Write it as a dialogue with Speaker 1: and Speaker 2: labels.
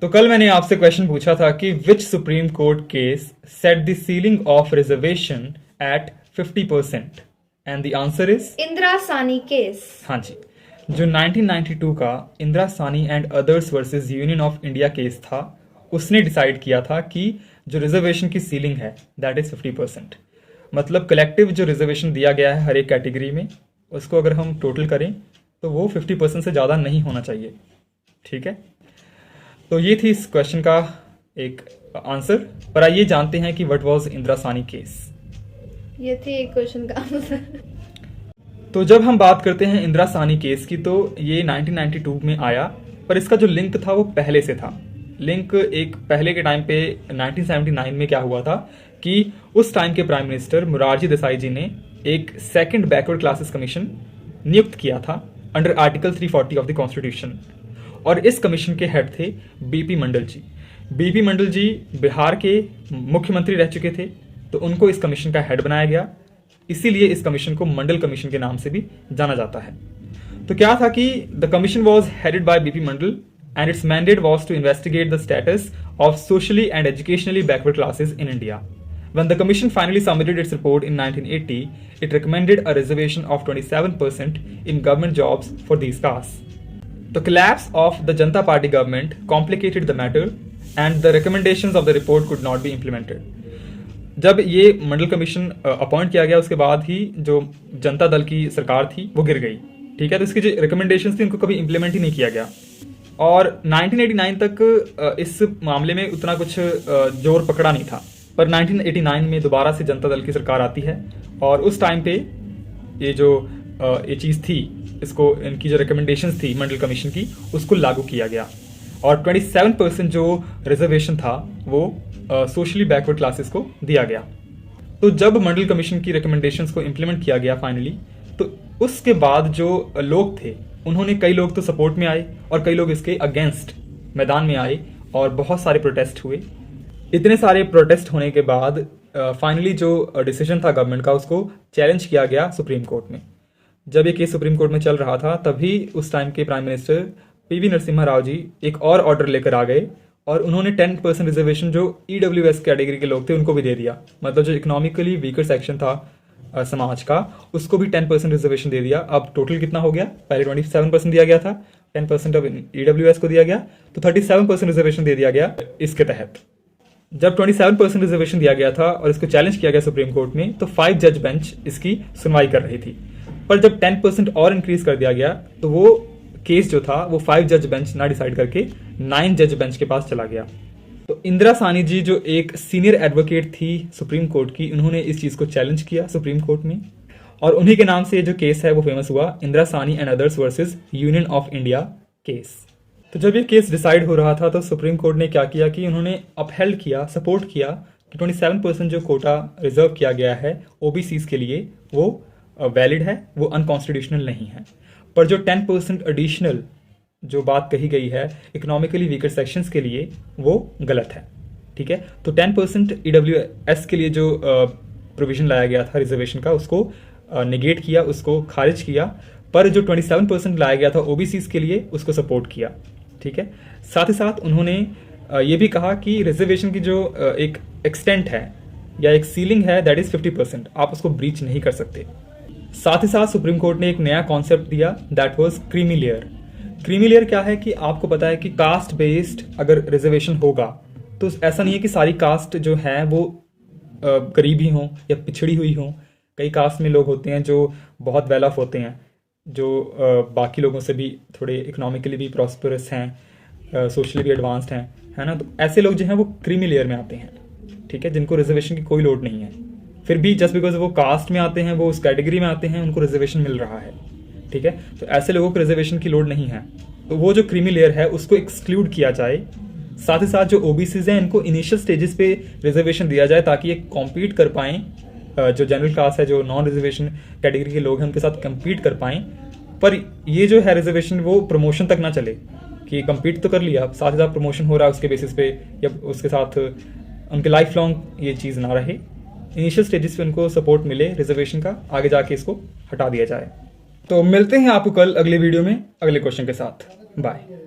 Speaker 1: तो कल मैंने आपसे क्वेश्चन पूछा था कि which supreme court case set the ceiling of reservation at 50% and the answer is
Speaker 2: Indira Sawhney case.
Speaker 1: हाँ जी, जो 1992 का Indira Sawhney and others versus union of India case था, उसने डिसाइड किया था कि जो रिजर्वेशन की सीलिंग है दैट इज 50%। मतलब कलेक्टिव जो रिजर्वेशन दिया गया है हर एक कैटेगरी में, उसको अगर हम टोटल करें तो वो 50% से ज़्यादा नहीं होना चाहिए। ठीक है, तो ये थी इस क्वेश्चन का एक आंसर। पर आइए जानते हैं कि what was Indira Sawhney case.
Speaker 2: ये थी एक क्वेश्चन का आंसर।
Speaker 1: तो जब हम बात करते हैं इंदिरा सानी केस की, तो ये 1992 में आया, पर इसका जो लिंक था वो पहले से था। लिंक एक पहले के टाइम पे 1979 में क्या हुआ था कि उस टाइम के प्राइम मिनिस्टर मोरारजी देसाई जी ने एक सेकंड बैकवर्ड क्लासेस कमीशन नियुक्त किया था under article 340 of the constitution, और इस कमीशन के हेड थे बीपी मंडल जी। बीपी मंडल जी बिहार के मुख्यमंत्री रह चुके थे, तो उनको इस कमीशन का हेड बनाया गया। इसीलिए इस कमीशन को मंडल कमीशन के नाम से भी जाना जाता है। तो क्या था कि the commission was headed by BP Mandal and its mandate was to investigate the status of socially and educationally backward classes in India. When the commission finally submitted its report in 1980, it recommended a reservation of 27% in government jobs for these castes. The collapse of the Janata Party government complicated the matter and the recommendations of the report could not be implemented. जब ये मंडल commission appoint किया गया, उसके बाद ही जो जनता दल की सरकार थी वो गिर गई। ठीक है, तो इसकी जो रिकमेंडेशंस थी उनको कभी इंप्लीमेंट ही नहीं किया गया, और 1989 तक इस मामले में उतना कुछ जोर पकड़ा नहीं था। पर 1989 में दोबारा से जनता दल की सरकार आती है, और उस टाइम पे ये चीज़ थी, इसको इनकी जो रिकमेंडेशंस थी मंडल कमीशन की, उसको लागू किया गया, और 27% जो रिजर्वेशन था वो सोशली बैकवर्ड क्लासेस को दिया गया। तो जब मंडल कमीशन की रिकमेंडेशंस को इम्प्लीमेंट किया गया फाइनली, तो उसके बाद जो लोग थे उन्होंने, कई लोग तो सपोर्ट में आए और कई लोग इसके अगेंस्ट मैदान में आए, और बहुत सारे प्रोटेस्ट हुए। इतने सारे प्रोटेस्ट होने के बाद फाइनली जो डिसीजन था गवर्नमेंट का, उसको चैलेंज किया गया सुप्रीम कोर्ट में। जब ये केस सुप्रीम कोर्ट में चल रहा था, तभी उस टाइम के prime minister PV Narasimha Rao ji एक और ऑर्डर लेकर आ गए, और उन्होंने 10% रिजर्वेशन जो ईडब्ल्यूएस कैटेगरी के लोग थे उनको भी दे दिया। मतलब जो इकोनॉमिकली वीकर सेक्शन था समाज का, उसको भी 10% रिजर्वेशन दे दिया। अब टोटल कितना हो गया? पहले 27% दिया गया था, 10% अब ईडब्ल्यूएस को दिया गया, तो 37% रिजर्वेशन दे दिया गया इसके तहत। जब 27% रिजर्वेशन दिया गया था और इसको चैलेंज किया गया सुप्रीम कोर्ट में, तो 5 जज बेंच इसकी सुनवाई कर रही थी। पर जब 10% और इंक्रीज कर दिया गया, तो वो केस जो था वो 5 जज बेंच ना डिसाइड करके 9 जज बेंच के पास चला गया। तो इंदिरा सानी जी जो एक सीनियर एडवोकेट थी सुप्रीम कोर्ट की, उन्होंने इस चीज को चैलेंज किया सुप्रीम कोर्ट में, और उन्हीं के नाम से ये जो केस है वो फेमस हुआ, Indira Sawhney and others versus union of India case. तो जब ये केस डिसाइड हो रहा था, तो सुप्रीम कोर्ट ने क्या किया कि उन्होंने अपहेल्ड किया, सपोर्ट किया कि 27% जो कोटा रिजर्व किया गया है ओबीसीज के लिए वो वैलिड है, वो अनकॉन्स्टिट्यूशनल नहीं है। पर जो 10% एडिशनल जो बात कही गई है इकोनॉमिकली वीकर सेक्शंस के लिए, वो गलत है। ठीक है, तो 10% ईडब्ल्यूएस के लिए जो प्रोविजन लाया गया था रिजर्वेशन का, उसको निगेट किया, उसको खारिज किया। पर जो 27% लाया गया था ओबीसीज के लिए, उसको सपोर्ट किया। ठीक है, साथ ही साथ उन्होंने ये भी कहा कि रिजर्वेशन की जो एक एक्सटेंट है या एक सीलिंग है दैट इज 50%, आप उसको ब्रीच नहीं कर सकते। साथ ही साथ सुप्रीम कोर्ट ने एक नया कॉन्सेप्ट दिया, that was creamy layer. Creamy layer क्या है कि आपको पता है कि कास्ट बेस्ड अगर रिजर्वेशन होगा, तो ऐसा नहीं है कि सारी कास्ट जो है वो गरीब ही हों या पिछड़ी हुई हों। कई कास्ट में लोग होते हैं जो बहुत वेल ऑफ होते हैं, जो बाकी लोगों से भी थोड़े इकोनॉमिकली भी प्रॉस्परस हैं, सोशली भी एडवांस्ड हैं, है ना। तो ऐसे लोग जो हैं वो क्रीमी लेयर में आते हैं। ठीक है, जिनको रिजर्वेशन की कोई लोड नहीं है, फिर भी जस्ट बिकॉज वो कास्ट में आते हैं, वो उस कैटेगरी में आते हैं, उनको रिजर्वेशन मिल रहा है। ठीक है, तो ऐसे लोगों को रिजर्वेशन की लोड नहीं है, तो वो जो क्रीमी लेयर है उसको एक्सक्लूड किया जाए। साथ ही साथ जो ओबीसीज हैं इनको इनिशियल स्टेजेस पे रिजर्वेशन दिया जाए, ताकि ये कॉम्पीट कर पाएं, जो जनरल कास्ट है, जो नॉन रिजर्वेशन कैटेगरी के लोग हैं, उनके साथ कम्पीट कर पाएं। पर ये जो है रिजर्वेशन वो प्रमोशन तक ना चले कि कम्पीट तो कर लिया, साथ ही साथ प्रमोशन हो रहा है उसके बेसिस पे, या उसके साथ उनके लाइफ लॉन्ग ये चीज़ ना रहे। इनिशियल स्टेजेस पे उनको सपोर्ट मिले रिजर्वेशन का, आगे जाके इसको हटा दिया जाए। तो मिलते हैं आपको कल अगले वीडियो में अगले क्वेश्चन के साथ। बाय।